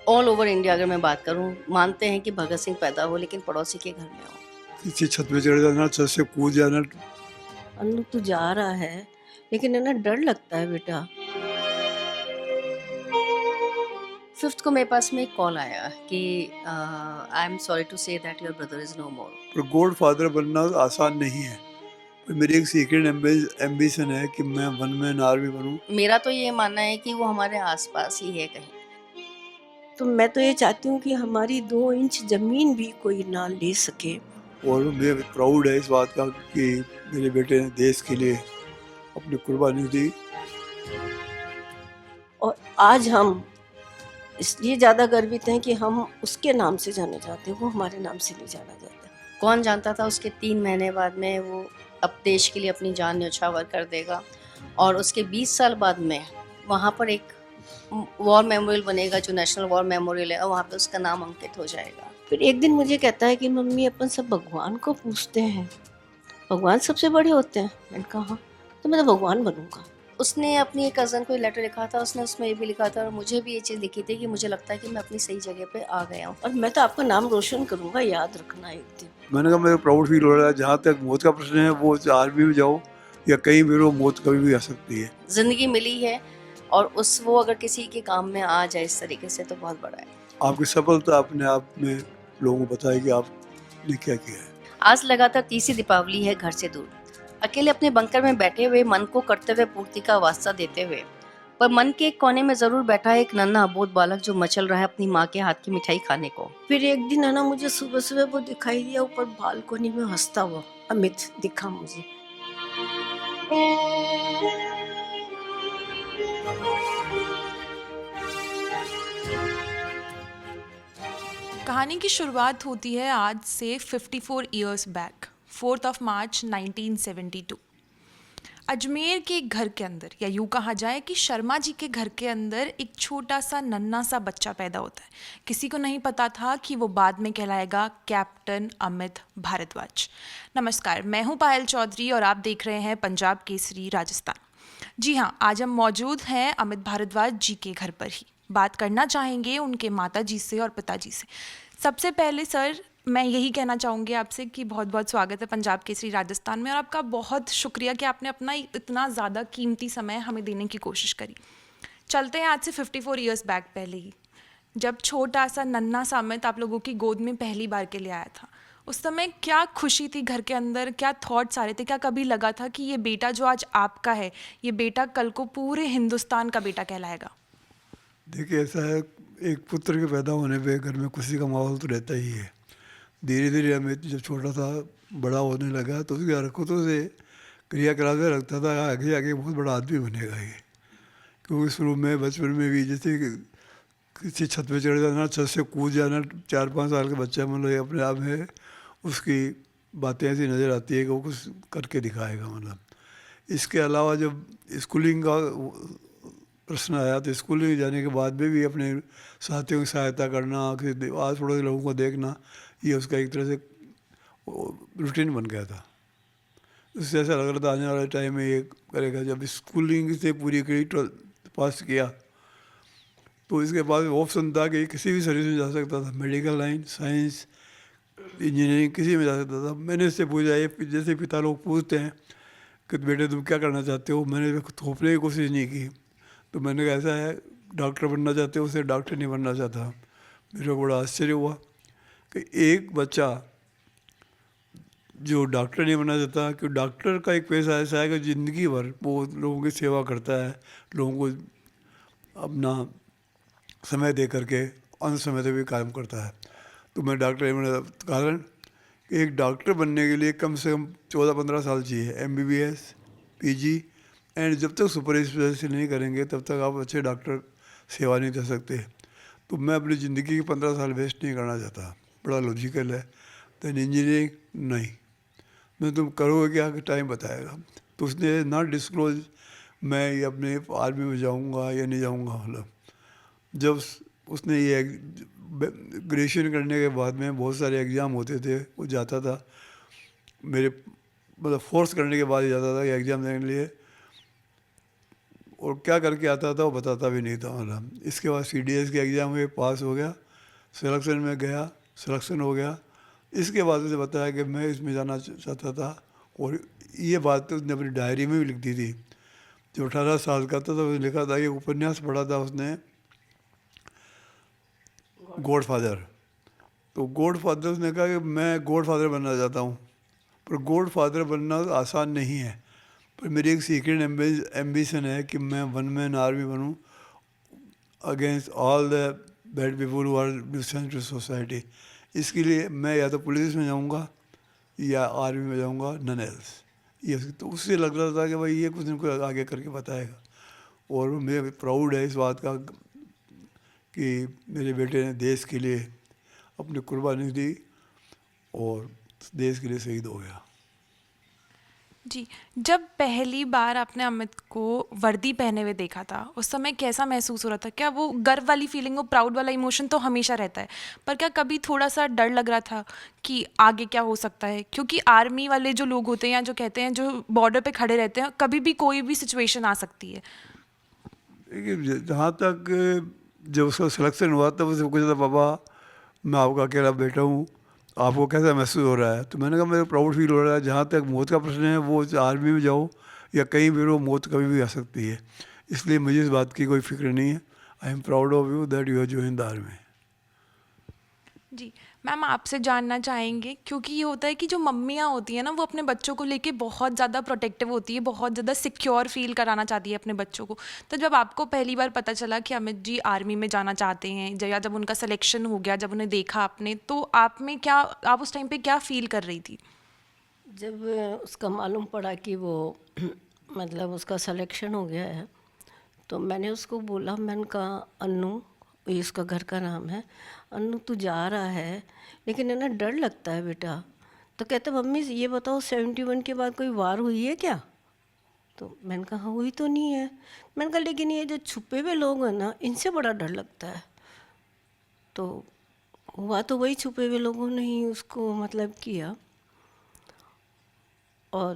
All over India अगर मैं बात करूँ, मानते हैं कि भगत सिंह पैदा हो लेकिन पड़ोसी के घर में हो। किसी छत पे चढ़ जाना, छत से कूद जाना। अन्नू तू जा रहा है, लेकिन है ना डर लगता है बेटा। फिफ्थ को मेरे पास में एक कॉल आया कि I am sorry to say that your brother is no more. पर गॉड फादर बनना आसान नहीं है। पर मेरी एक सीक्रेट एम्बिशन है कि मैं वन मैन आर्मी बनूं। मेरा तो ये मानना है कि वो हमारे आसपास ही है कहीं। तो मैं तो ये चाहती हूँ कि हमारी 2 इंच जमीन भी कोई ना ले सके। और मुझे प्राउड है इस बात का कि मेरे बेटे ने देश के लिए अपनी कुर्बानी दी। और आज हम इसलिए ज़्यादा गर्वित हैं कि हम उसके नाम से जाने जाते हैं, वो हमारे नाम से नहीं जाना जाता। कौन जानता था उसके 3 महीने बाद में वो अब देश के लिए अपनी जान न्यौछावर कर देगा, और उसके 20 साल बाद में वहाँ पर एक वॉर मेमोरियल बनेगा जो नेशनल वॉर मेमोरियल है, और वहाँ पे उसका नाम अंकित हो जाएगा। फिर एक दिन मुझे कहता है कि मम्मी अपन सब भगवान को पूछते हैं, भगवान सबसे बड़े होते हैं। मैंने कहा हाँ, तो मैं तो भगवान बनूंगा। उसने अपनी एक कज़न को लेटर लिखा था, उसने उसमें ये भी लिखा था और मुझे भी ये चीज़ लिखी थी कि मुझे लगता है कि मैं अपनी सही जगह पे आ गया हूँ और मैं तो आपका नाम रोशन करूंगा, याद रखना एक दिन। मैंने कहा मेरे प्राउड फील हो रहा है। जहाँ तक मौत का प्रश्न है, वो आर्मी में जाओ या कहीं भी रहो, मौत कभी भी आ सकती है। जिंदगी मिली है और वो अगर किसी के काम में आ जाए इस तरीके से तो बहुत बड़ा है। आपकी सफलता अपने आप में लोगों को बताएगी आपने क्या किया है। आज लगातार तीसरी दीपावली है घर से दूर, अकेले अपने बंकर में बैठे हुए मन को कर्तव्य पूर्ति का वास्ता देते हुए, पर मन के एक कोने में जरूर बैठा है एक नन्हा अबोध बालक जो मचल रहा है अपनी माँ के हाथ की मिठाई खाने को। फिर एक दिन है ना मुझे सुबह सुबह वो दिखाई दिया ऊपर बालकोनी में हंसता हुआ, अमित दिखा मुझे। कहानी की शुरुआत होती है आज से 54 ईयर्स बैक, 4 मार्च 1972। अजमेर के एक घर के अंदर, या यूँ कहा जाए कि शर्मा जी के घर के अंदर एक छोटा सा नन्हा सा बच्चा पैदा होता है। किसी को नहीं पता था कि वो बाद में कहलाएगा कैप्टन अमित भारद्वाज। नमस्कार, मैं हूँ पायल चौधरी और आप देख रहे हैं पंजाब केसरी राजस्थान। जी हाँ, आज हम मौजूद हैं अमित भारद्वाज जी के घर पर ही। बात करना चाहेंगे उनके माता जी से और पिताजी से। सबसे पहले सर, मैं यही कहना चाहूँगी आपसे कि बहुत बहुत स्वागत है पंजाब केसरी राजस्थान में, और आपका बहुत शुक्रिया कि आपने अपना इतना ज़्यादा कीमती समय हमें देने की कोशिश करी। चलते हैं आज से 54 ईयर्स बैक पहले ही, जब छोटा सा नन्हा सा अमित आप लोगों की गोद में पहली बार के लिए आया था। उस समय क्या खुशी थी घर के अंदर, क्या थॉट्स आ रहे थे? क्या कभी लगा था कि ये बेटा जो आज आपका है, ये बेटा कल को पूरे हिंदुस्तान का बेटा कहलाएगा? देखिए, ऐसा है, एक पुत्र के पैदा होने पे घर में खुशी का माहौल तो रहता ही है। धीरे धीरे अमित जब छोटा था, बड़ा होने लगा, तो उसकी हरकतों से क्रियाकलाप से लगता था आगे आगे बहुत बड़ा आदमी बनेगा ये। क्योंकि शुरू में बचपन में भी जैसे कि किसी छत पे चढ़ जाना, छत से कूद जाना, 4-5 साल का बच्चा मतलब अपने आप में उसकी बातें ऐसी नज़र आती है कि वो कुछ करके दिखाएगा मतलब। इसके अलावा जब स्कूलिंग का प्रश्न आया, तो स्कूलिंग जाने के बाद में भी अपने साथियों की सहायता करना, आस पड़ोस के लोगों को देखना, ये उसका एक तरह से रूटीन बन गया था। उससे ऐसा लग रहा था आने वाले टाइम में ये करेगा। जब स्कूलिंग से पूरी करी, 12th पास किया, तो इसके बाद ऑप्शन था कि किसी भी सर्विस में जा सकता था, मेडिकल लाइन, साइंस, इंजीनियरिंग, किसी में जा सकता था। मैंने इससे पूछा, ये जैसे पिता लोग पूछते हैं कि बेटे तुम क्या करना चाहते हो, मैंने थोपने की कोशिश नहीं की। तो मैंने कहा ऐसा है, डॉक्टर बनना चाहते हो, उसे डॉक्टर नहीं बनना चाहता। मेरे को बड़ा आश्चर्य हुआ कि एक बच्चा जो डॉक्टर नहीं बनना चाहता, कि डॉक्टर का एक पेशा ऐसा है कि ज़िंदगी भर वो लोगों की सेवा करता है, लोगों को अपना समय दे करके अंत समय तक भी काम करता है। तो मैं डॉक्टर नहीं बना, कारण कि एक डॉक्टर बनने के लिए कम से कम 14-15 साल चाहिए, MBBS, PG, एंड जब तक सुपर स्पेशलिस्ट नहीं करेंगे तब तक आप अच्छे डॉक्टर सेवा नहीं दे सकते। तो मैं अपनी ज़िंदगी के 15 साल वेस्ट नहीं करना चाहता। बड़ा लॉजिकल है। तो इंजीनियरिंग नहीं, मैं तुम करोगे क्या कि टाइम बताएगा। तो उसने नॉट डिस्क्लोज मैं ये अपने आर्मी में जाऊंगा या नहीं जाऊंगा। मतलब जब उसने ये ग्रेजुएशन करने के बाद में बहुत सारे एग्ज़ाम होते थे, वो जाता था मेरे, मतलब फोर्स करने के बाद ही जाता था कि एग्ज़ाम देने के लिए। और क्या करके आता था वो बताता भी नहीं था। मतलब इसके बाद CDS के एग्ज़ाम में पास हो गया, सिलेक्शन में गया, सिलेक्शन हो गया। इसके बाद उसे बताया कि मैं इसमें जाना चाहता था, और ये बात तो उसने अपनी डायरी में भी लिख दी थी। जब 18 साल का था तो उसने लिखा था, ये उपन्यास पढ़ा था उसने, गॉडफादर। तो गॉडफादर उसने कहा कि मैं गॉडफादर बनना चाहता हूँ, पर गॉडफादर बनना आसान नहीं है, पर मेरी एक सीक्रेट एम्बिशन है कि मैं वन मैन आर्मी बनूँ against all the bad people who are nuisance to society. इसके लिए मैं या तो पुलिस में जाऊँगा या आर्मी में जाऊँगा, नन एल्स। ये तो उससे लग रहा था कि भाई ये कुछ न कुछ आगे करके बताएगा। और मुझे प्राउड है इस बात का कि मेरे बेटे ने देश के लिए अपनी कुर्बानी दी और देश के लिए शहीद हो गया। जी, जब पहली बार आपने अमित को वर्दी पहने हुए देखा था, उस समय कैसा महसूस हो रहा था? क्या वो गर्व वाली फीलिंग, वो प्राउड वाला इमोशन तो हमेशा रहता है, पर क्या कभी थोड़ा-सा डर लग रहा था कि आगे क्या हो सकता है? क्योंकि आर्मी वाले जो लोग होते हैं या जो कहते हैं, जो बॉर्डर पे खड़े रहते हैं, कभी भी कोई भी सिचुएशन आ सकती है। देखिए, जहाँ तक जब उसका सिलेक्शन हुआ तब उसे पूछा था, पापा मैं आपका अकेला बेटा हूँ, आपको कैसा महसूस हो रहा है? तो मैंने कहा मेरे प्राउड फील हो रहा है। जहाँ तक मौत का प्रश्न है, वो आर्मी में जाओ या कहीं भी रहो, मौत कभी भी आ सकती है, इसलिए मुझे इस बात की कोई फिक्र नहीं है। I am proud of you that you have join the army. जी, मैम आपसे जानना चाहेंगे, क्योंकि ये होता है कि जो मम्मियाँ होती हैं ना, वो अपने बच्चों को लेके बहुत ज़्यादा प्रोटेक्टिव होती है, बहुत ज़्यादा सिक्योर फील कराना चाहती है अपने बच्चों को। तो जब आपको पहली बार पता चला कि अमित जी आर्मी में जाना चाहते हैं, या जब उनका सिलेक्शन हो गया, जब उन्हें देखा आपने, तो आप उस टाइम पे क्या फील कर रही थी? जब उसका मालूम पड़ा कि वो मतलब उसका सिलेक्शन हो गया है, तो मैंने उसको बोला, मैंने कहा अन्नू, ये उसका घर का नाम है, अन्नू तू जा रहा है लेकिन है ना डर लगता है बेटा। तो कहता मम्मी ये बताओ 71 के बाद कोई वार हुई है क्या? तो मैंने कहा हुई तो नहीं है। मैंने कहा लेकिन ये जो छुपे हुए लोग हैं ना, इनसे बड़ा डर लगता है। तो हुआ तो वही, छुपे हुए लोगों ने ही उसको मतलब किया। और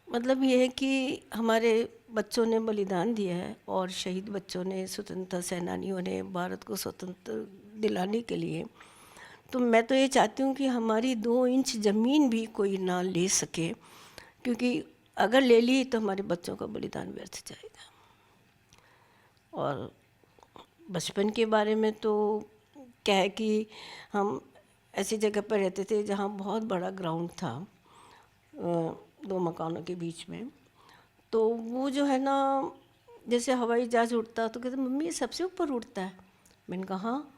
मतलब ये है कि हमारे बच्चों ने बलिदान दिया है, और शहीद बच्चों ने, स्वतंत्रता सेनानियों ने भारत को स्वतंत्र दिलाने के लिए। तो मैं तो ये चाहती हूँ कि हमारी 2 इंच ज़मीन भी कोई ना ले सके, क्योंकि अगर ले ली तो हमारे बच्चों का बलिदान व्यर्थ जाएगा। और बचपन के बारे में तो क्या है कि हम ऐसी जगह पर रहते थे जहाँ बहुत बड़ा ग्राउंड था, 2 मकानों के बीच में। तो वो जो है ना, जैसे हवाई जहाज़ उड़ता तो कहते मम्मी ये सबसे ऊपर उड़ता है। मैंने कहा हाँ,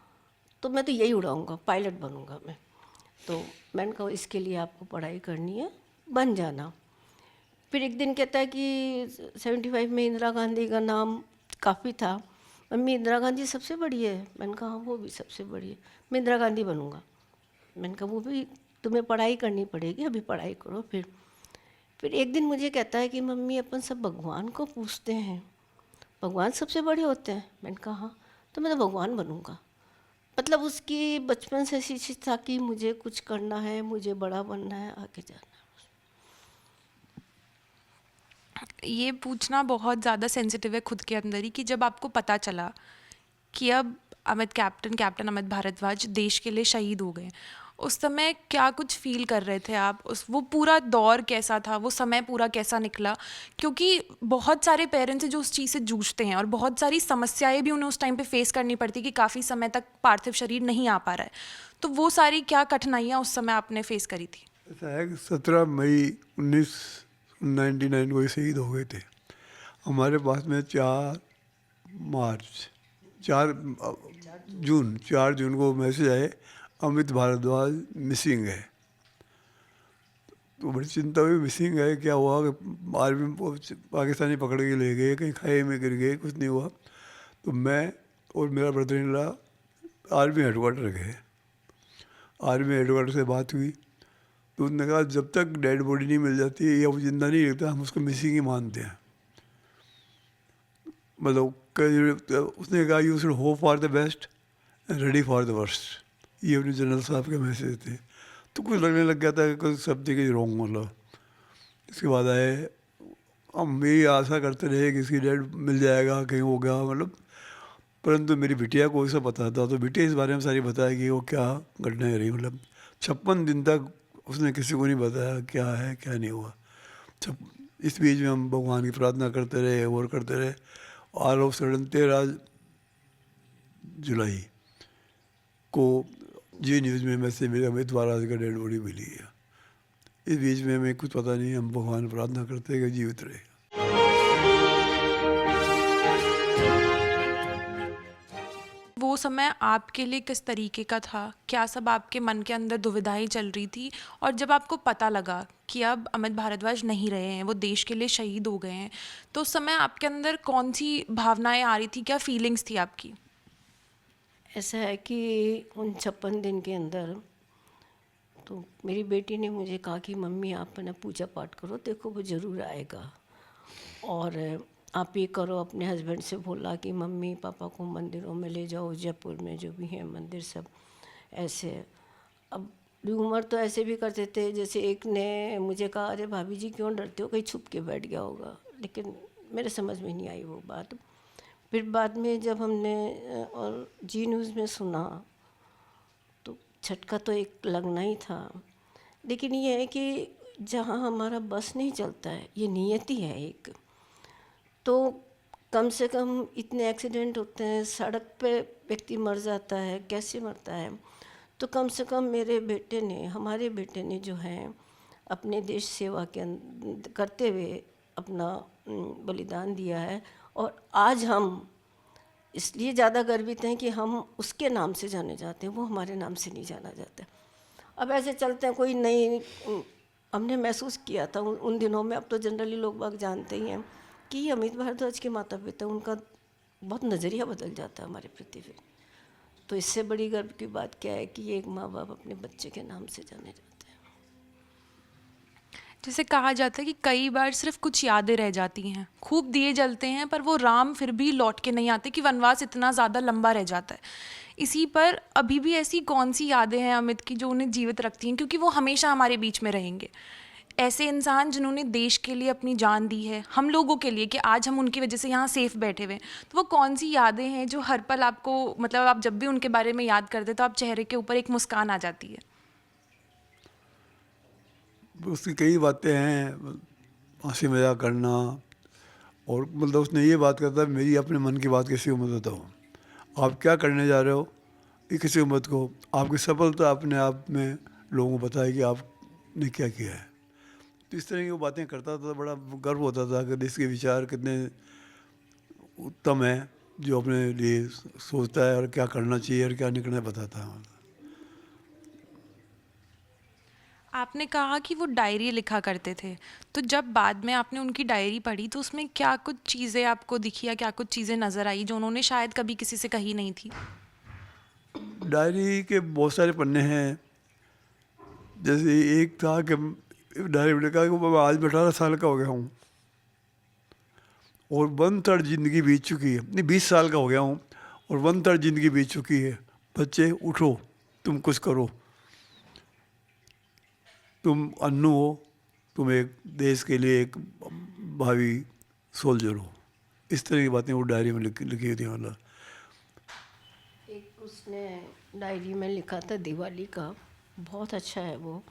तो मैं तो यही उड़ाऊँगा, पायलट बनूँगा मैं। तो मैंने कहा इसके लिए आपको पढ़ाई करनी है, बन जाना। फिर एक दिन कहता है कि 75 में इंदिरा गांधी का नाम काफ़ी था, मम्मी इंदिरा गांधी सबसे बड़ी है। मैंने कहा हाँ वो भी सबसे बड़ी है, मैं इंदिरा गांधी बनूँगा। मैंने कहा वो भी तुम्हें पढ़ाई करनी पड़ेगी, अभी पढ़ाई करो। फिर एक दिन मुझे कहता है कि मम्मी अपन सब भगवान को पूछते हैं, भगवान सबसे बड़े होते हैं। मैंने कहा हाँ, तो मैं तो भगवान बनूँगा। मतलब उसकी बचपन से शिक्षित था कि मुझे कुछ करना है, मुझे बड़ा बनना है, आगे जाना है। ये पूछना बहुत ज़्यादा सेंसिटिव है खुद के अंदर ही, कि जब आपको पता चला कि अब कैप्टन अमित भारद्वाज देश के लिए शहीद हो गए, उस समय क्या कुछ फील कर रहे थे आप? वो पूरा दौर कैसा था, वो समय पूरा कैसा निकला? क्योंकि बहुत सारे पेरेंट्स हैं जो उस चीज़ से जूझते हैं, और बहुत सारी समस्याएं भी उन्हें उस टाइम पे फेस करनी पड़ती कि काफ़ी समय तक पार्थिव शरीर नहीं आ पा रहा है। तो वो सारी क्या कठिनाइयाँ उस समय आपने फेस करी थी? ऐसा है कि 17 मई 1999 को ये शहीद हो गए थे। हमारे पास में 4 जून को मैसेज आए, अमित भारद्वाज मिसिंग है। तो बड़ी चिंता हुई, मिसिंग है क्या हुआ? कि आर्मी पाकिस्तानी पकड़ के ले गए, कहीं खाई में गिर गए, कुछ नहीं हुआ। तो मैं और मेरा brother in law army headquarter गए। आर्मी हेडक्वार्टर से बात हुई तो उसने कहा जब तक डेड बॉडी नहीं मिल जाती या वो जिंदा नहीं रहता, हम उसको मिसिंग ही मानते हैं। मतलब उसने कहा you should hope for the best and ready for the worst. ये अपने जनरल साहब के मैसेज थे। तो कुछ लगने लग गया था कि कुछ समथिंग इज रॉन्ग। मतलब इसके बाद आए हम भी आशा करते रहे कि इसकी डेट मिल जाएगा, कहीं हो गया मतलब, परंतु मेरी बिटिया को सब पता था, तो बिटिया इस बारे में सारी बताया कि वो क्या घटनाएं रही, मतलब 56 दिन तक उसने किसी को नहीं बताया क्या है क्या नहीं हुआ। छप इस बीच में हम भगवान की प्रार्थना करते रहे और करते रहे। ऑल ऑफ सडन 13 जुलाई को जी न्यूज़ में मैसेज मिला, अमित महाराज का डेड बॉडी मिली है। इस बीच में हमें कुछ पता नहीं, हम भगवान प्रार्थना करते हैं कि जीवित रहे। वो समय आपके लिए किस तरीके का था? क्या सब आपके मन के अंदर दुविधाएं चल रही थी? और जब आपको पता लगा कि अब अमित भारद्वाज नहीं रहे हैं, वो देश के लिए शहीद हो गए हैं, तो उस समय आपके अंदर कौन सी भावनाएं आ रही थी, क्या फीलिंग्स थी आपकी? ऐसा है कि उन 56 दिन के अंदर तो मेरी बेटी ने मुझे कहा कि मम्मी आप ना पूजा पाठ करो, देखो वो ज़रूर आएगा, और आप ये करो। अपने हस्बैंड से बोला कि मम्मी पापा को मंदिरों में ले जाओ, जयपुर में जो भी हैं मंदिर सब ऐसे। अब र्यूमर तो ऐसे भी करते थे, जैसे एक ने मुझे कहा अरे भाभी जी क्यों डरते हो, कहीं छुप के बैठ गया होगा, लेकिन मेरे समझ में नहीं आई वो बात। फिर बाद में जब हमने और जी न्यूज़ में सुना तो झटका तो एक लगना ही था। लेकिन ये है कि जहाँ हमारा बस नहीं चलता है, ये नियति है एक, तो कम से कम इतने एक्सीडेंट होते हैं, सड़क पे व्यक्ति मर जाता है, कैसे मरता है, तो कम से कम मेरे बेटे ने, हमारे बेटे ने जो है अपने देश सेवा के करते हुए अपना बलिदान दिया है। और आज हम इसलिए ज़्यादा गर्वित हैं कि हम उसके नाम से जाने जाते हैं, वो हमारे नाम से नहीं जाना जाता। अब ऐसे चलते हैं, कोई नई हमने महसूस किया था उन दिनों में, अब तो जनरली लोग बाग जानते ही हैं कि अमित भारद्वाज के माता पिता, उनका बहुत नज़रिया बदल जाता है हमारे प्रति। फिर तो इससे बड़ी गर्व की बात क्या है कि एक माँ बाप अपने बच्चे के नाम से जाने जाते हैं। जैसे कहा जाता है कि कई बार सिर्फ कुछ यादें रह जाती हैं, खूब दिए जलते हैं पर वो राम फिर भी लौट के नहीं आते, कि वनवास इतना ज़्यादा लंबा रह जाता है। इसी पर अभी भी ऐसी कौन सी यादें हैं अमित की जो उन्हें जीवित रखती हैं, क्योंकि वो हमेशा हमारे बीच में रहेंगे। ऐसे इंसान जिन्होंने देश के लिए अपनी जान दी है, हम लोगों के लिए, कि आज हम उनकी वजह से यहाँ सेफ बैठे हुए हैं, तो वो कौन सी यादें हैं जो हर पल आपको, मतलब आप जब भी उनके बारे में याद करते तो आप चेहरे के ऊपर एक मुस्कान आ जाती है? उसकी कई बातें हैं, हंसी मजाक करना, और मतलब उसने ये बात करता है मेरी अपने मन की बात किसी को मत बताओ, आप क्या करने जा रहे हो ये किसी को मत कहो, आपकी सफलता अपने आप में लोगों को बताए कि आपने क्या किया है। तो इस तरह की वो बातें करता था, बड़ा गर्व होता था कि देश के विचार कितने उत्तम है, जो अपने लिए सोचता है और क्या करना चाहिए और क्या नहीं करना बताता है। आपने कहा कि वो डायरी लिखा करते थे, तो जब बाद में आपने उनकी डायरी पढ़ी तो उसमें क्या कुछ चीज़ें आपको दिखी या क्या कुछ चीज़ें नज़र आई जो उन्होंने शायद कभी किसी से कही नहीं थी? डायरी के बहुत सारे पन्ने हैं। जैसे एक था कि डायरी में लिखा कि मैं आज मैं 18 साल का हो गया हूँ और 1/3 ज़िंदगी बीत चुकी है, नहीं 20 साल का हो गया हूँ और 1/3 ज़िंदगी बीत चुकी है। बच्चे उठो, तुम कुछ करो, तुम अन्नू हो, तुम एक देश के लिए एक भावी सोल्जर हो। इस तरह की बातें वो डायरी में लिखी थी। मतलब एक उसने डायरी में लिखा था दिवाली का, बहुत अच्छा है वो,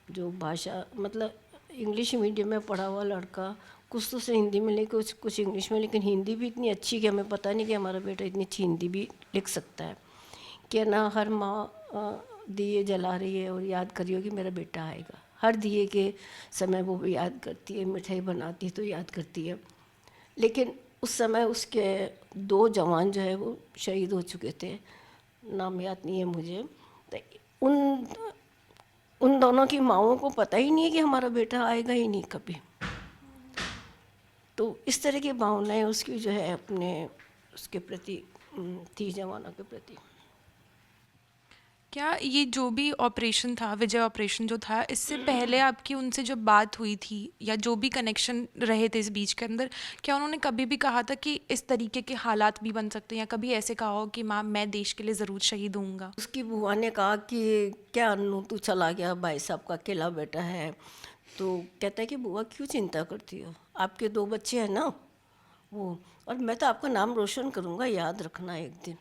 जो भाषा, मतलब इंग्लिश मीडियम में पढ़ा हुआ लड़का, कुछ तो उसे हिंदी में लिखे, कुछ इंग्लिश में, लेकिन हिंदी भी इतनी अच्छी कि हमें पता नहीं कि हमारा बेटा इतनी अच्छी हिंदी भी लिख सकता है। कि ना हर माँ दिए जला रही है और याद करियो कि मेरा बेटा आएगा, हर दिए के समय वो याद करती है, मिठाई बनाती है तो याद करती है। लेकिन उस समय उसके 2 जवान जो है वो शहीद हो चुके थे, नाम याद नहीं है मुझे। तो उन दोनों की माँओं को पता ही नहीं है कि हमारा बेटा आएगा ही नहीं कभी। तो इस तरह की भावनाएं उसकी जो है अपने उसके प्रति थी, जवानों के प्रति। क्या ये जो भी ऑपरेशन था, विजय ऑपरेशन जो था, इससे पहले आपकी उनसे जब बात हुई थी या जो भी कनेक्शन रहे थे इस बीच के अंदर, क्या उन्होंने कभी भी कहा था कि इस तरीके के हालात भी बन सकते हैं, या कभी ऐसे कहा हो कि माँ मैं देश के लिए ज़रूर शहीद होऊंगा? उसकी बुआ ने कहा कि क्या अन्नू तू चला गया, भाई साहब का अकेला बेटा है, तो कहता है कि बुआ क्यों चिंता करती हो, आपके 2 बच्चे हैं ना, वो, और मैं तो आपका नाम रोशन करूँगा, याद रखना एक दिन।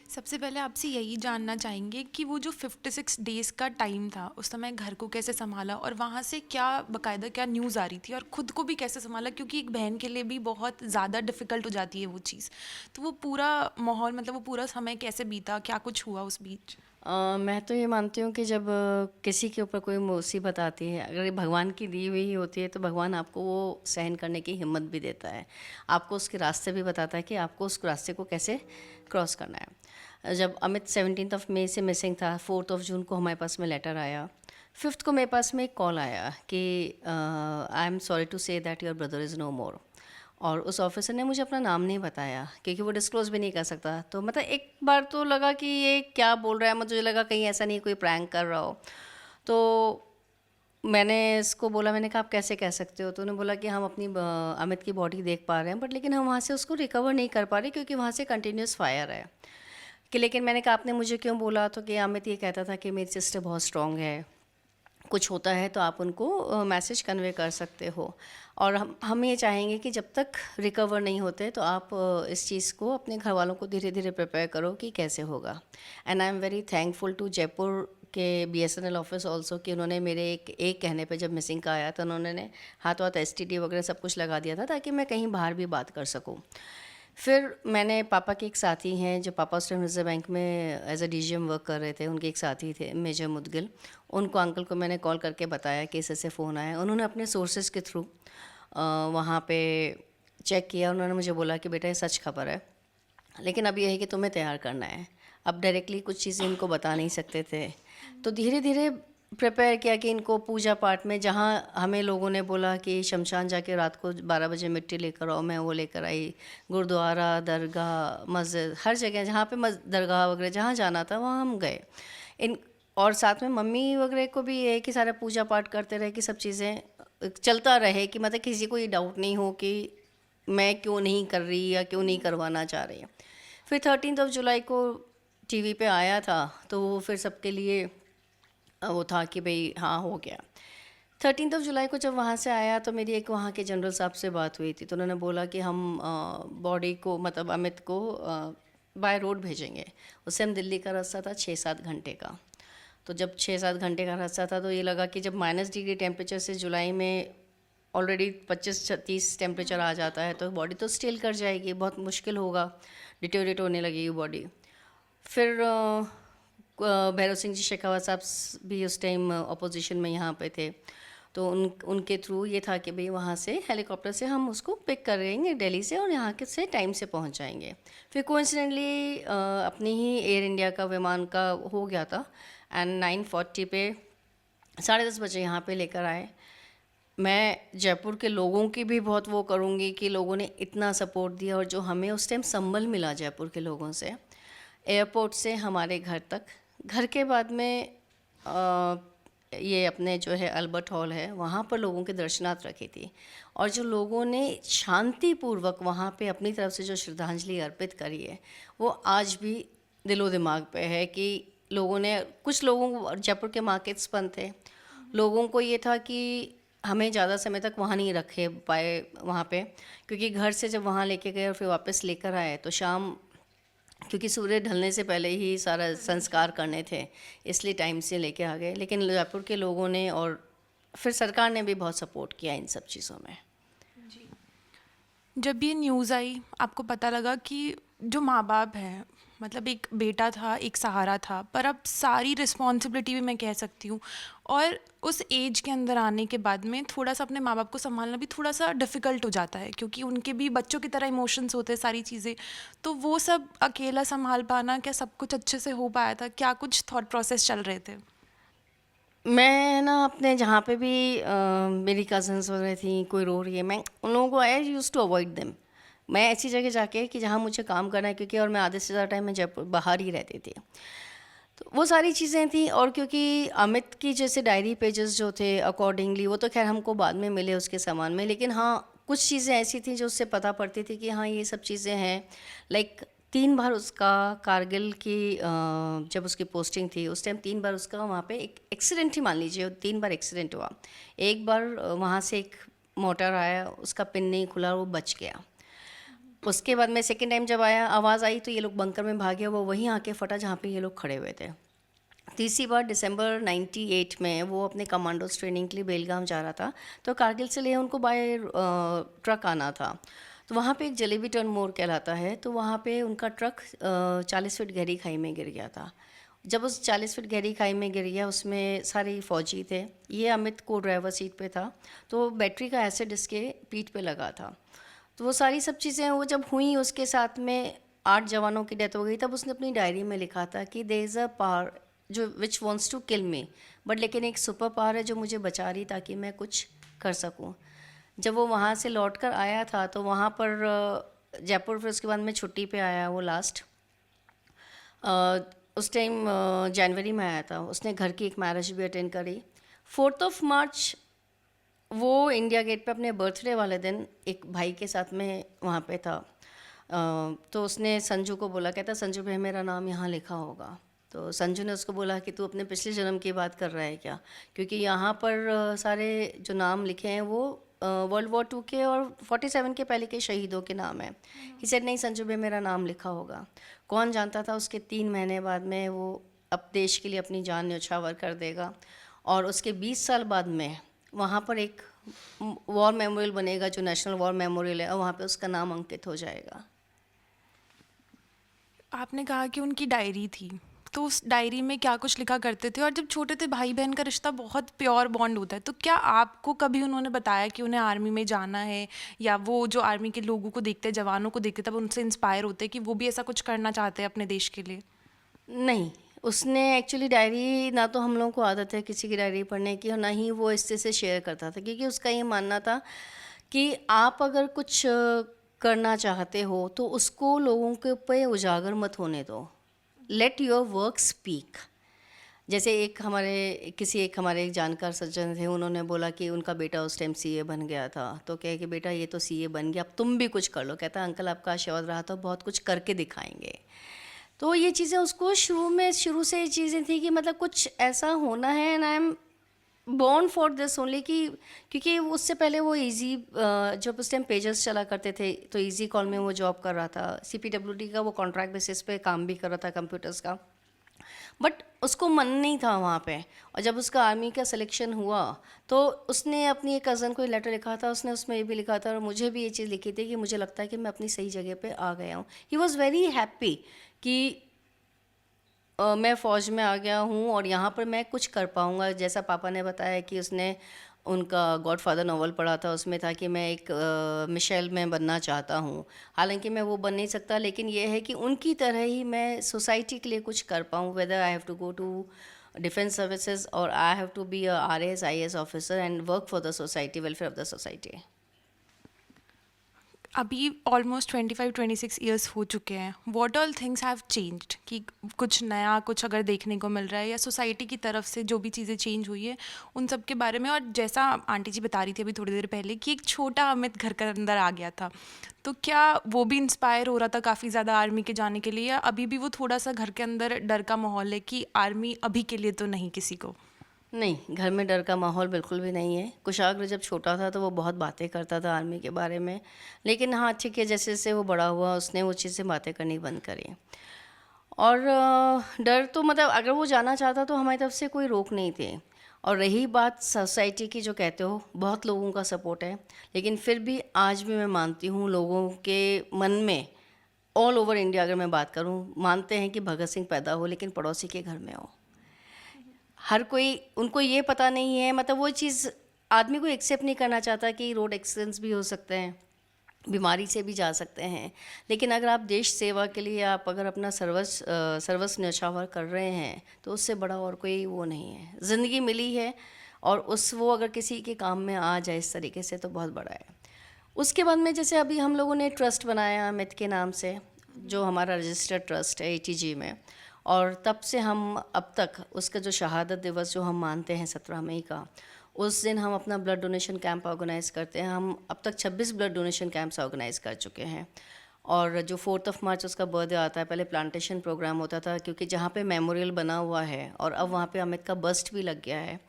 सबसे पहले आपसे यही जानना चाहेंगे कि वो जो 56 डेज़ का टाइम था, उस समय घर को कैसे सँभाला और वहाँ से क्या बाकायदा क्या न्यूज़ आ रही थी और ख़ुद को भी कैसे सँभाला, क्योंकि एक बहन के लिए भी बहुत ज़्यादा डिफ़िकल्ट हो जाती है वो चीज़। तो वो पूरा माहौल, मतलब वो पूरा समय कैसे बीता, क्या कुछ हुआ उस बीच? मैं तो ये मानती हूँ कि जब किसी के ऊपर कोई मुसीबत आती है, अगर ये भगवान की दी हुई ही होती है, तो भगवान आपको वो सहन करने की हिम्मत भी देता है, आपको उसके रास्ते भी बताता है कि आपको उस रास्ते को कैसे क्रॉस करना है। जब अमित 17 मई से मिसिंग था, 4 जून को हमारे पास में लेटर आया, 5 को मेरे पास में एक कॉल आया कि I am sorry to say that your brother is no more. और उस ऑफिसर ने मुझे अपना नाम नहीं बताया, क्योंकि वो डिस्क्लोज़ भी नहीं कर सकता। तो मतलब एक बार तो लगा कि ये क्या बोल रहा है, मुझे लगा कहीं ऐसा नहीं कोई प्रैंक कर रहा हो। तो मैंने इसको बोला, मैंने कहा आप कैसे कह सकते हो? तो उन्होंने बोला कि हम अपनी अमित की बॉडी देख पा रहे हैं, बट लेकिन हम वहाँ से उसको रिकवर नहीं कर पा रहे, क्योंकि वहाँ से कंटिन्यूस फायर है। कि लेकिन मैंने कहा आपने मुझे क्यों बोला? तो कि अमित ये कहता था कि मेरी सिस्टर बहुत स्ट्रॉन्ग है, कुछ होता है तो आप उनको मैसेज कन्वे कर सकते हो, और हम ये चाहेंगे कि जब तक रिकवर नहीं होते तो आप इस चीज़ को अपने घर वालों को धीरे धीरे प्रिपेयर करो कि कैसे होगा। And I am very thankful to Jaipur के BSNL ऑफिस ऑल्सो, कि उन्होंने मेरे एक कहने पे जब मिसिंग का आया तो उन्होंने हाथों हाथ STD वगैरह सब कुछ लगा दिया था, ताकि मैं कहीं बाहर भी बात कर सकूँ। फिर मैंने, पापा के एक साथी हैं जो पापा उस टाइम रिजर्व बैंक में एज अ DGM वर्क कर रहे थे, उनके एक साथी थे मेजर मुदगिल, उनको अंकल को मैंने कॉल करके बताया कि इससे फ़ोन आया। उन्होंने अपने सोर्सेज के थ्रू वहाँ पे चेक किया, उन्होंने मुझे बोला कि बेटा ये सच खबर है, लेकिन अब ये है कि तुम्हें तैयार करना है। अब डायरेक्टली कुछ चीज़ें इनको बता नहीं सकते थे, तो धीरे धीरे प्रिपेयर किया कि इनको पूजा पाठ में, जहाँ हमें लोगों ने बोला कि शमशान जाके रात को 12 बजे मिट्टी लेकर आओ, मैं वो लेकर आई। गुरुद्वारा, दरगाह, मस्जिद, हर जगह जहाँ पे दरगाह वगैरह जहाँ जाना था वहाँ हम गए। और साथ में मम्मी वगैरह को भी ये है कि सारा पूजा पाठ करते रहे, कि सब चीज़ें चलता रहे, कि मतलब किसी को ये डाउट नहीं हो कि मैं क्यों नहीं कर रही या क्यों नहीं करवाना चाह रही। फिर 13 जुलाई को TV पे आया था, तो वो फिर सबके लिए वो था कि भाई हाँ हो गया। 13 जुलाई को जब वहाँ से आया तो मेरी एक वहाँ के जनरल साहब से बात हुई थी, तो उन्होंने बोला कि हम बॉडी को, मतलब अमित को बाय रोड भेजेंगे। उससे हम दिल्ली का रास्ता था 6-7 घंटे का, तो जब 6-7 घंटे का रास्ता था तो ये लगा कि जब -डिग्री टेम्परेचर से जुलाई में ऑलरेडी 25-30 टेम्परेचर आ जाता है, तो बॉडी तो स्टील कर जाएगी, बहुत मुश्किल होगा, डिटेरियोरेट होने लगेगी बॉडी। फिर भैरव सिंह जी शेखावत साहब भी उस टाइम अपोजिशन में यहाँ पे थे, तो उनके थ्रू ये था कि भाई वहाँ से हेलीकॉप्टर से हम उसको पिक करेंगे दिल्ली से, और यहाँ के से टाइम से पहुँच जाएंगे। फिर कोइंसिडेंटली अपनी ही एयर इंडिया का विमान का हो गया था, एंड 9:40 पे 10:30 बजे यहाँ पे लेकर आए। मैं जयपुर के लोगों की भी बहुत वो करूँगी कि लोगों ने इतना सपोर्ट दिया, और जो हमें उस टाइम संबल मिला जयपुर के लोगों से, एयरपोर्ट से हमारे घर तक। घर के बाद में ये अपने जो है अल्बर्ट हॉल है, वहाँ पर लोगों के दर्शनार्थ रखी थी, और जो लोगों ने शांतिपूर्वक वहाँ पे अपनी तरफ से जो श्रद्धांजलि अर्पित करी है, वो आज भी दिलो दिमाग पे है। कि लोगों ने, कुछ लोगों, जयपुर के मार्केट्स बंद थे, लोगों को ये था कि हमें ज़्यादा समय तक वहाँ नहीं रखे पाए वहाँ पे, क्योंकि घर से जब वहाँ लेके गए और फिर वापस लेकर आए तो शाम, क्योंकि सूर्य ढलने से पहले ही सारा संस्कार करने थे, इसलिए टाइम से लेके आ गए। लेकिन जयपुर के लोगों ने और फिर सरकार ने भी बहुत सपोर्ट किया इन सब चीज़ों में। जब ये न्यूज़ आई, आपको पता लगा कि जो माँ बाप हैं, मतलब एक बेटा था, एक सहारा था, पर अब सारी रिस्पॉन्सिबिलिटी भी मैं कह सकती हूँ, और उस एज के अंदर आने के बाद में थोड़ा सा अपने माँ बाप को संभालना भी थोड़ा सा डिफ़िकल्ट हो जाता है, क्योंकि उनके भी बच्चों की तरह इमोशंस होते हैं, सारी चीज़ें। तो वो सब अकेला संभाल पाना, क्या सब कुछ अच्छे से हो पाया था? क्या कुछ थॉट प्रोसेस चल रहे थे? मैं ना अपने जहाँ पे भी मेरी कज़न्स वगैरह थी, कोई रो रही है, मैं उन लोगों को, आई यूज़ टू अवॉइड देम। मैं ऐसी जगह जाके कि जहाँ मुझे काम करना है, क्योंकि और मैं आधे से ज़्यादा टाइम में जयपुर बाहर ही रहती थी, तो वो सारी चीज़ें थी। और क्योंकि अमित की जैसे डायरी पेजेस जो थे अकॉर्डिंगली, वो तो खैर हमको बाद में मिले उसके सामान में, लेकिन हाँ कुछ चीज़ें ऐसी थी जो उससे पता पड़ती थी कि हाँ ये सब चीज़ें हैं। लाइक 3 बार उसका कारगिल की जब उसकी पोस्टिंग थी उस टाइम 3 बार उसका वहाँ पे एक एक्सीडेंट ही मान लीजिए, 3 बार एक्सीडेंट हुआ। एक बार वहाँ से एक मोटर आया, उसका पिन नहीं खुला, वो बच गया। उसके बाद में सेकेंड टाइम जब आया, आवाज़ आई तो ये लोग बंकर में भागे, वो वहीं आके फटा जहाँ पे ये लोग खड़े हुए थे। तीसरी बार दिसंबर 98 में वो अपने कमांडोज ट्रेनिंग के लिए बेलगाम जा रहा था, तो कारगिल से ले उनको बाय ट्रक आना था। तो वहाँ पे एक जलेबी टर्न मोड़ कहलाता है, तो वहाँ पे उनका ट्रक 40 फीट गहरी खाई में गिर गया था। जब उस 40 फीट गहरी खाई में गिर गया, उसमें सारे फौजी थे, ये अमित को ड्राइवर सीट पे था, तो बैटरी का एसिड इसके पीठ पे लगा था। तो वो सारी सब चीज़ें वो जब हुई, उसके साथ में 8 जवानों की डेथ हो गई। तब उसने अपनी डायरी में लिखा था कि देयर इज़ अ पावर जो which wants to kill me, but लेकिन एक सुपर पावर है जो मुझे बचा रही ताकि मैं कुछ कर सकूं। जब वो वहाँ से लौट कर आया था तो वहाँ पर जयपुर, फिर उसके बाद में छुट्टी पे आया वो लास्ट। उस टाइम जनवरी में आया था। उसने घर की एक मैरिज भी अटेंड करी। 4 मार्च वो इंडिया गेट पे अपने बर्थडे वाले दिन एक भाई के साथ में वहाँ पे था। तो उसने संजू को बोला, कहता संजू भाई मेरा नाम यहाँ लिखा होगा। तो संजू ने उसको बोला कि तू अपने पिछले जन्म की बात कर रहा है क्या, क्योंकि यहाँ पर सारे जो नाम लिखे हैं वो वर्ल्ड वॉर 2 के और 47 के पहले के शहीदों के नाम हैं। ही सेड नहीं संजू भाई मेरा नाम लिखा होगा। कौन जानता था उसके 3 महीने बाद में वो अब देश के लिए अपनी जान न्यौछावर कर देगा। और उसके 20 साल बाद में वहाँ पर एक वॉर मेमोरियल बनेगा जो नेशनल वॉर मेमोरियल है, और वहाँ पे उसका नाम अंकित हो जाएगा। आपने कहा कि उनकी डायरी थी, तो उस डायरी में क्या कुछ लिखा करते थे? और जब छोटे थे भाई बहन का रिश्ता बहुत प्योर बॉन्ड होता है, तो क्या आपको कभी उन्होंने बताया कि उन्हें आर्मी में जाना है, या वो जो आर्मी के लोगों को देखते, जवानों को देखते, तब उनसे इंस्पायर होते कि वो भी ऐसा कुछ करना चाहते हैं अपने देश के लिए? नहीं, उसने एक्चुअली डायरी, ना तो हम लोगों को आदत है किसी की डायरी पढ़ने की, और ना ही वो इससे से शेयर करता था, क्योंकि उसका ये मानना था कि आप अगर कुछ करना चाहते हो तो उसको लोगों के ऊपर उजागर मत होने दो। Let your work speak. जैसे एक हमारे एक जानकार सज्जन थे, उन्होंने बोला कि उनका बेटा उस टाइम सीए बन गया था, तो कहे कि बेटा ये तो सीए बन गया, अब तुम भी कुछ कर लो। कहता अंकल आपका आशीर्वाद रहा तो बहुत कुछ करके दिखाएंगे। तो ये चीज़ें उसको शुरू से ये चीज़ें थी कि मतलब कुछ ऐसा होना है, and I am born for this only, कि क्योंकि उससे पहले वो इजी, जब उस टाइम पेजेस चला करते थे तो इजी कॉल में वो जॉब कर रहा था। सीपीडब्ल्यूडी का वो कॉन्ट्रैक्ट बेसिस पे काम भी कर रहा था कंप्यूटर्स का, बट उसको मन नहीं था वहाँ पे। और जब उसका आर्मी का सिलेक्शन हुआ तो उसने अपनी एक कज़न को लेटर लिखा था, उसने उसमें ये भी लिखा था और मुझे भी ये चीज़ लिखी थी कि मुझे लगता है कि मैं अपनी सही जगह पे आ गया हूँ। ही वॉज़ वेरी हैप्पी कि मैं फ़ौज में आ गया हूँ और यहाँ पर मैं कुछ कर पाऊँगा। जैसा पापा ने बताया कि उसने उनका गॉडफादर नॉवल पढ़ा था, उसमें था कि मैं एक मिशेल में बनना चाहता हूँ। हालांकि मैं वो बन नहीं सकता, लेकिन ये है कि उनकी तरह ही मैं सोसाइटी के लिए कुछ कर पाऊँ, whether I have to go to defence services और I have to be a RAS IAS officer and work for the society, welfare of the society. अभी ऑलमोस्ट 25-26 ईयर्स हो चुके हैं। What all things have changed, कि कुछ नया कुछ अगर देखने को मिल रहा है, या सोसाइटी की तरफ से जो भी चीज़ें चेंज हुई है उन सब के बारे में। और जैसा आंटी जी बता रही थी अभी थोड़ी देर पहले कि एक छोटा अमित घर के अंदर आ गया था, तो क्या वो भी इंस्पायर हो रहा था काफ़ी ज़्यादा आर्मी के जाने के लिए, या अभी भी वो थोड़ा सा घर के अंदर डर का माहौल है कि आर्मी अभी के लिए तो नहीं किसी को? नहीं, घर में डर का माहौल बिल्कुल भी नहीं है। कुशाग्र जब छोटा था तो वो बहुत बातें करता था आर्मी के बारे में, लेकिन हाँ ठीक है, जैसे जैसे वो बड़ा हुआ उसने वो चीज़ें बातें करनी बंद करी। और डर तो मतलब अगर वो जाना चाहता तो हमारी तरफ से कोई रोक नहीं थी। और रही बात सोसाइटी की, जो कहते हो बहुत लोगों का सपोर्ट है, लेकिन फिर भी आज भी मैं मानती हूँ लोगों के मन में, ऑल ओवर इंडिया अगर मैं बात करूँ, मानते हैं कि भगत सिंह पैदा हो लेकिन पड़ोसी के घर में हो। हर कोई, उनको ये पता नहीं है, मतलब वो चीज़ आदमी को एक्सेप्ट नहीं करना चाहता कि रोड एक्सीडेंट्स भी हो सकते हैं, बीमारी से भी जा सकते हैं। लेकिन अगर आप देश सेवा के लिए आप अगर अपना सर्वस्व न्यौछावर कर रहे हैं तो उससे बड़ा और कोई वो नहीं है। ज़िंदगी मिली है और वो अगर किसी के काम में आ जाए इस तरीके से तो बहुत बड़ा है। उसके बाद में जैसे अभी हम लोगों ने ट्रस्ट बनाया अमित के नाम से, जो हमारा रजिस्टर्ड ट्रस्ट है ATG में, और तब से हम अब तक उसका जो शहादत दिवस जो हम मानते हैं 17 मई का, उस दिन हम अपना ब्लड डोनेशन कैंप ऑर्गेनाइज़ करते हैं। हम अब तक 26 ब्लड डोनेशन कैंप्स ऑर्गेनाइज़ कर चुके हैं और जो 4 मार्च उसका बर्थडे आता है, पहले प्लांटेशन प्रोग्राम होता था क्योंकि जहाँ पे मेमोरियल बना हुआ है और अब वहाँ पे अमित का बस्ट भी लग गया है,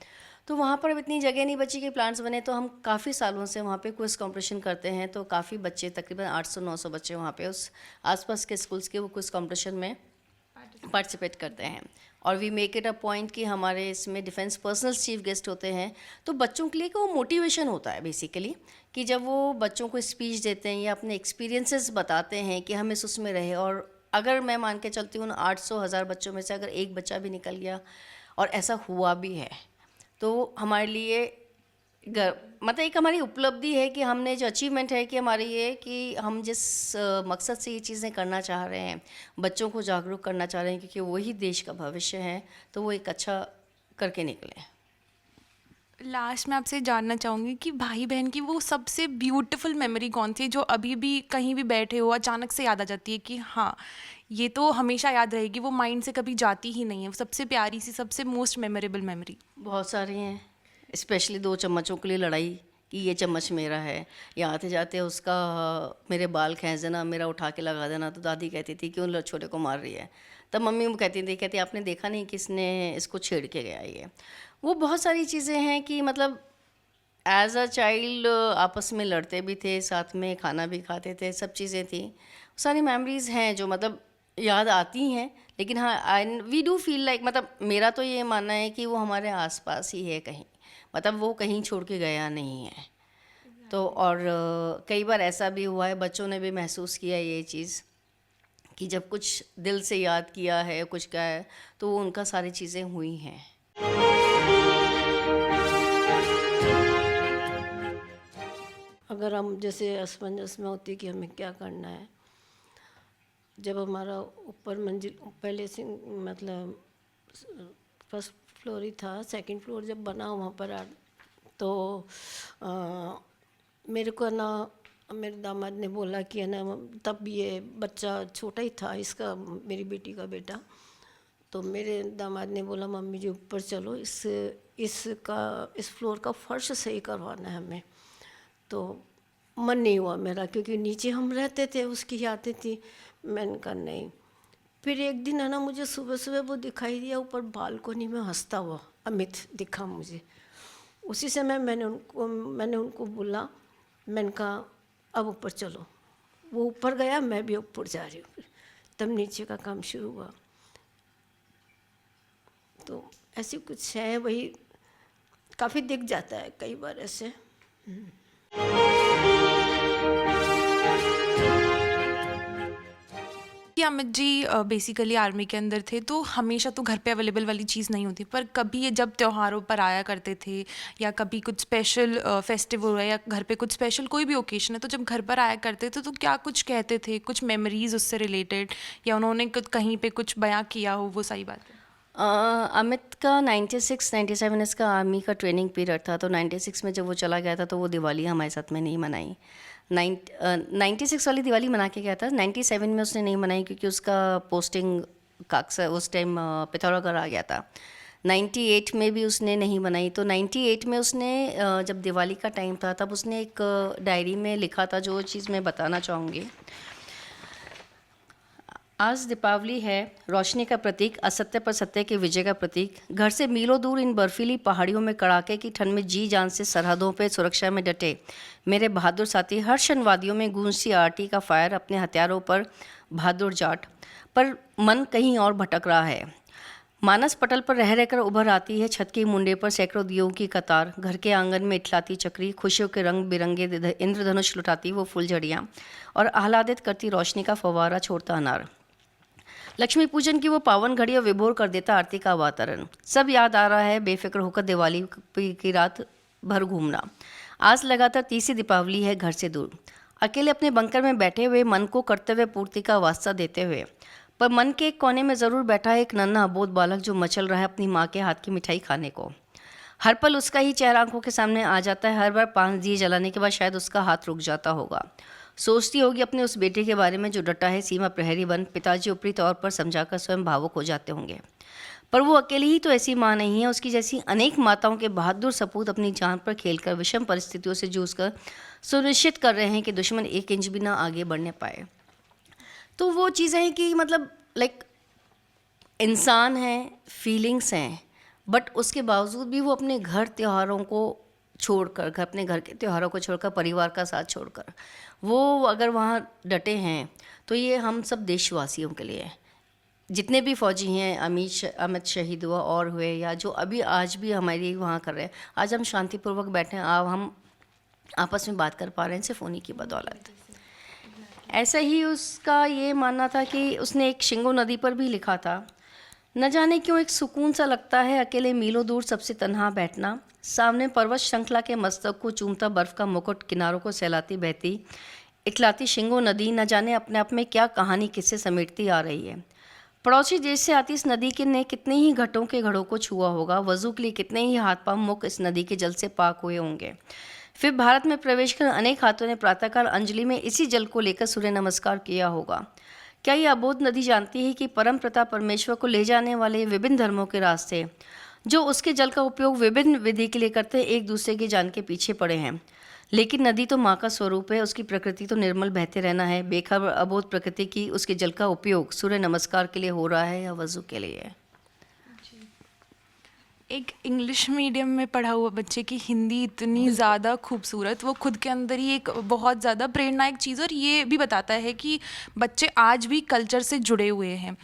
तो वहाँ पर अब इतनी जगह नहीं बची कि प्लांट्स बने। तो हम काफ़ी सालों से वहाँ पे क्विज़ कंपटीशन करते हैं, तो काफ़ी बच्चे, तकरीबन 800-900 बच्चे वहाँ पे उस आसपास के स्कूल्स के वो क्विज़ कंपटीशन में पार्टिसिपेट करते हैं। और we make it a point कि हमारे इसमें डिफेंस पर्सनल चीफ गेस्ट होते हैं, तो बच्चों के लिए वो मोटिवेशन होता है बेसिकली, कि जब वो बच्चों को स्पीच देते हैं या अपने एक्सपीरियंसेस बताते हैं कि हम उसमें रहे। और अगर मैं मान के चलती हूँ 800,000 बच्चों में से अगर एक बच्चा भी निकल गया, और ऐसा हुआ भी है, तो हमारे लिए मतलब एक हमारी उपलब्धि है कि हमने जो अचीवमेंट है कि हमारी ये कि हम जिस मकसद से ये चीज़ें करना चाह रहे हैं, बच्चों को जागरूक करना चाह रहे हैं, क्योंकि वही देश का भविष्य है, तो वो एक अच्छा करके निकले। लास्ट में आपसे जानना चाहूँगी कि भाई बहन की वो सबसे ब्यूटीफुल मेमोरी कौन सी है जो अभी भी कहीं भी बैठे हो अचानक से याद आ जाती है कि हाँ ये तो हमेशा याद रहेगी, वो माइंड से कभी जाती ही नहीं है, वो सबसे प्यारी सी, सबसे मोस्ट मेमोरेबल मेमोरी? बहुत सारी हैं, स्पेशली 2 चम्मचों के लिए लड़ाई कि ये चम्मच मेरा है, या आते जाते उसका मेरे बाल खींच देना, मेरा उठा के लगा देना। तो दादी कहती थी क्यों छोटे को मार रही है, तब मम्मी कहती आपने देखा नहीं किसने इसको छेड़ के गया ये। वो बहुत सारी चीज़ें हैं कि मतलब एज अ चाइल्ड आपस में लड़ते भी थे, साथ में खाना भी खाते थे, सब चीज़ें थी। सारी मेमोरीज़ हैं जो मतलब याद आती हैं, लेकिन हाँ वी डू फील लाइक, मतलब मेरा तो ये मानना है कि वो हमारे आसपास ही है कहीं, मतलब वो कहीं छोड़ के गया नहीं है। तो और कई बार ऐसा भी हुआ है, बच्चों ने भी महसूस किया ये चीज़ कि जब कुछ दिल से याद किया है, कुछ क्या है, तो वो उनका सारी चीज़ें हुई हैं। अगर हम जैसे असमंजस में होती कि हमें क्या करना है, जब हमारा ऊपर मंजिल पहले से मतलब फर्स्ट फ्लोर ही था, सेकंड फ्लोर जब बना वहाँ पर तो मेरे को ना मेरे दामाद ने बोला कि है ना, तब ये बच्चा छोटा ही था इसका, मेरी बेटी का बेटा, तो मेरे दामाद ने बोला मम्मी जी ऊपर चलो, इस फ्लोर का फर्श सही करवाना है हमें। तो मन नहीं हुआ मेरा, क्योंकि नीचे हम रहते थे, उसकी आती थी, मैंने कहा नहीं। फिर एक दिन है ना मुझे सुबह सुबह वो दिखाई दिया ऊपर बालकोनी में हंसता हुआ, अमित दिखा मुझे। उसी समय मैंने उनको बोला, मैंने कहा अब ऊपर चलो। वो ऊपर गया, मैं भी ऊपर जा रही हूँ, तब नीचे का काम शुरू हुआ। तो ऐसी कुछ है, वही काफ़ी दिख जाता है कई बार ऐसे। कि अमित जी बेसिकली आर्मी के अंदर थे, तो हमेशा तो घर पे अवेलेबल वाली चीज़ नहीं होती, पर कभी ये जब त्योहारों पर आया करते थे या कभी कुछ स्पेशल फेस्टिवल है या घर पे कुछ स्पेशल कोई भी ओकेशन है, तो जब घर पर आया करते थे तो क्या कुछ कहते थे, कुछ मेमोरीज उससे रिलेटेड, या उन्होंने कहीं पे कुछ बयां किया हो, वो सही बात है? अमित का 96-97 इसका आर्मी का ट्रेनिंग पीरियड था, तो 96 में जब वो चला गया था तो वो दिवाली हमारे साथ में नहीं मनाई। 96 वाली दिवाली मना के गया था, 97 में उसने नहीं मनाई क्योंकि उसका पोस्टिंग का अक्सर उस टाइम पिथौरागढ़ आ गया था। 98 में भी उसने नहीं मनाई। तो 98 में उसने जब दिवाली का टाइम था तब उसने एक डायरी में लिखा था, जो चीज़ मैं बताना चाहूँगी। आज दीपावली है, रोशनी का प्रतीक, असत्य पर सत्य की विजय का प्रतीक। घर से मीलों दूर इन बर्फीली पहाड़ियों में कड़ाके की ठंड में जी जान से सरहदों पे सुरक्षा में डटे मेरे बहादुर साथी, हर क्षणवादियों में गूंजती आरटी का फायर, अपने हथियारों पर बहादुर जाट। पर मन कहीं और भटक रहा है। मानस पटल पर रह रहकर उभर आती है छत की मुंडे पर सैकड़ों दियों की कतार। घर के आंगन में इठलाती चक्री, खुशियों के रंग बिरंगे इंद्रधनुष लुटाती वो फुलझड़ियाँ, और आह्लादित करती रोशनी का फव्वारा छोड़ता अनार। लक्ष्मी पूजन की वो पावन घड़ी और विभोर कर देता आरती का वातावरण। सब याद आ रहा है बेफिक्र होकर दिवाली की रात भर घूमना। आज लगातार तीसरी दीपावली है घर से दूर, अकेले अपने बंकर में बैठे हुए मन को कर्तव्य पूर्ति का वास्ता देते हुए। पर मन के एक कोने में ज़रूर बैठा है एक नन्हा अबोध बालक जो मचल रहा है अपनी माँ के हाथ की मिठाई खाने को। हर पल उसका ही चेहरा आंखों के सामने आ जाता है। हर बार 5 दिए जलाने के बाद शायद उसका हाथ रुक जाता होगा। सोचती होगी अपने उस बेटे के बारे में जो डटा है सीमा प्रहरी बन। पिताजी ऊपरी तौर पर समझाकर स्वयं भावुक हो जाते होंगे, पर वो अकेली ही तो ऐसी माँ नहीं है। उसकी जैसी अनेक माताओं के बहादुर सपूत अपनी जान पर खेलकर विषम परिस्थितियों से जूझकर सुनिश्चित कर रहे हैं कि दुश्मन 1 इंच भी ना आगे बढ़ने पाए। तो वो चीज़ें हैं कि मतलब लाइक इंसान है, फीलिंग्स हैं, बट उसके बावजूद भी वो अपने घर त्योहारों को छोड़कर, अपने घर के त्योहारों को छोड़कर, परिवार का साथ छोड़कर वो अगर वहाँ डटे हैं, तो ये हम सब देशवासियों के लिए है। जितने भी फौजी हैं, अमित शहीद हुआ और हुए, या जो अभी आज भी हमारी वहाँ कर रहे हैं, आज हम शांतिपूर्वक बैठे हैं, अब हम आपस में बात कर पा रहे हैं सिर्फ उन्हीं की बदौलत। ऐसा ही उसका ये मानना था कि उसने एक शिंगो नदी पर भी लिखा था, न जाने क्यों एक सुकून सा लगता है अकेले मीलों दूर सबसे तन्हा बैठना, सामने पर्वत श्रृंखला के मस्तक को चूमता बर्फ का मुकुट, किनारों को सहलाती बहती इकलाती शिंगो नदी, न जाने अपने आप में क्या कहानी किससे समेटती आ रही है। पड़ोसी देश से आती इस नदी के ने कितने ही घटों के घड़ों को छुआ होगा, वजू के लिए कितने ही हाथ पांव मुख इस नदी के जल से पाक हुए होंगे। फिर भारत में प्रवेश कर अनेक हाथों ने प्रातःकाल अंजलि में इसी जल को लेकर सूर्य नमस्कार किया होगा। क्या ये अबोध नदी जानती है कि परम पिता परमेश्वर को ले जाने वाले विभिन्न धर्मों के रास्ते, जो उसके जल का उपयोग विभिन्न विधि के लिए करते हैं, एक दूसरे की जान के पीछे पड़े हैं? लेकिन नदी तो माँ का स्वरूप है, उसकी प्रकृति तो निर्मल बहते रहना है। बेखबर अबोध प्रकृति की उसके जल का उपयोग सूर्य नमस्कार के लिए हो रहा है या वजू के लिए? एक इंग्लिश मीडियम में पढ़ा हुआ बच्चे की हिंदी इतनी ज़्यादा खूबसूरत, वो खुद के अंदर ही एक बहुत ज़्यादा प्रेरणादायक चीज़, और ये भी बताता है कि बच्चे आज भी कल्चर से जुड़े हुए हैं।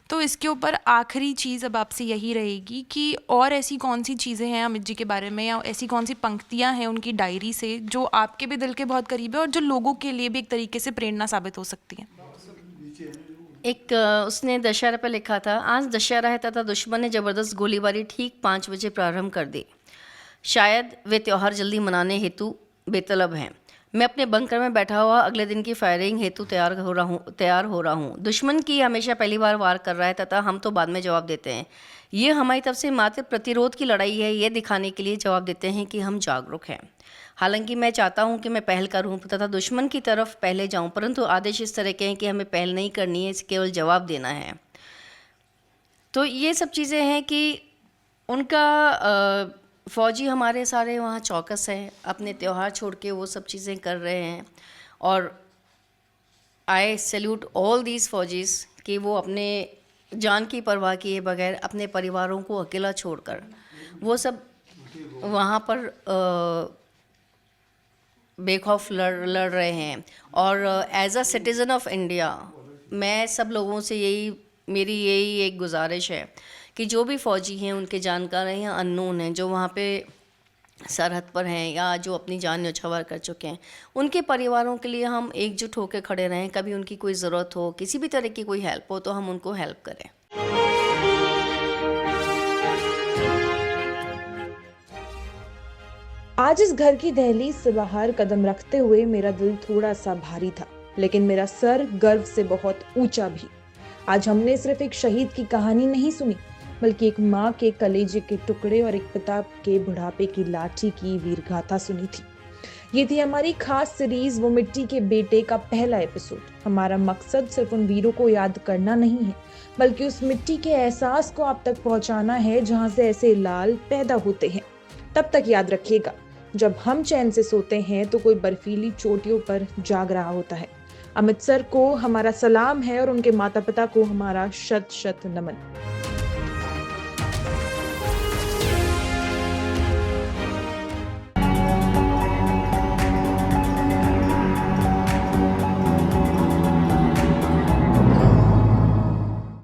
तो इसके ऊपर आखिरी चीज़ अब आपसे यही रहेगी कि और ऐसी कौन सी चीज़ें हैं अमित जी के बारे में, या ऐसी कौन सी पंक्तियां हैं उनकी डायरी से जो आपके भी दिल के बहुत करीब है और जो लोगों के लिए भी एक तरीके से प्रेरणा साबित हो सकती हैं? एक उसने दशहरा पर लिखा था, आज दशहरा है तथा दुश्मन ने ज़बरदस्त गोलीबारी ठीक 5 बजे प्रारंभ कर दी। शायद वे त्यौहार जल्दी मनाने हेतु बेतलब हैं। मैं अपने बंकर में बैठा हुआ अगले दिन की फायरिंग हेतु तैयार हो रहा हूँ। दुश्मन की हमेशा पहली बार वार कर रहा है तथा हम तो बाद में जवाब देते हैं। ये हमारी तरफ से मात्र प्रतिरोध की लड़ाई है, ये दिखाने के लिए जवाब देते हैं कि हम जागरूक हैं। हालांकि मैं चाहता हूं कि मैं पहल करूं तथा दुश्मन की तरफ पहले जाऊं, परंतु आदेश इस तरह के हैं कि हमें पहल नहीं करनी है, केवल जवाब देना है। तो ये सब चीज़ें हैं कि उनका फ़ौजी हमारे सारे वहाँ चौकस हैं, अपने त्यौहार छोड़ के वो सब चीज़ें कर रहे हैं। और आई सैल्यूट ऑल दीज फौजीज़ कि वो अपने जान की परवाह किए बगैर अपने परिवारों को अकेला छोड़कर वो सब वहाँ पर बेखौफ लड़ रहे हैं। और as a citizen of India मैं सब लोगों से मेरी यही एक गुजारिश है कि जो भी फ़ौजी हैं, उनके जानकार हैं या अननोन हैं, जो वहाँ पे सरहद पर हैं या जो अपनी जान न्यौछावर कर चुके हैं, उनके परिवारों के लिए हम एकजुट होकर खड़े रहें। कभी उनकी कोई ज़रूरत हो, किसी भी तरह की कोई हेल्प हो, तो हम उनको हेल्प करें। आज इस घर की दहलीज से बाहर कदम रखते हुए मेरा दिल थोड़ा सा भारी था, लेकिन मेरा सर गर्व से बहुत ऊंचा भी। आज हमने सिर्फ एक शहीद की कहानी नहीं सुनी, बल्कि एक माँ के कलेजे के टुकड़े और एक पिता के बुढ़ापे की लाठी की वीरगाथा सुनी थी। ये थी हमारी खास सीरीज वो मिट्टी के बेटे का पहला एपिसोड। हमारा मकसद सिर्फ उन वीरों को याद करना नहीं है, बल्कि उस मिट्टी के एहसास को आप तक पहुंचाना है जहां से ऐसे लाल पैदा होते हैं। तब तक याद रखिएगा, जब हम चैन से सोते हैं तो कोई बर्फीली चोटियों पर जाग रहा होता है। अमित सर को हमारा सलाम है और उनके माता पिता को हमारा शत शत नमन।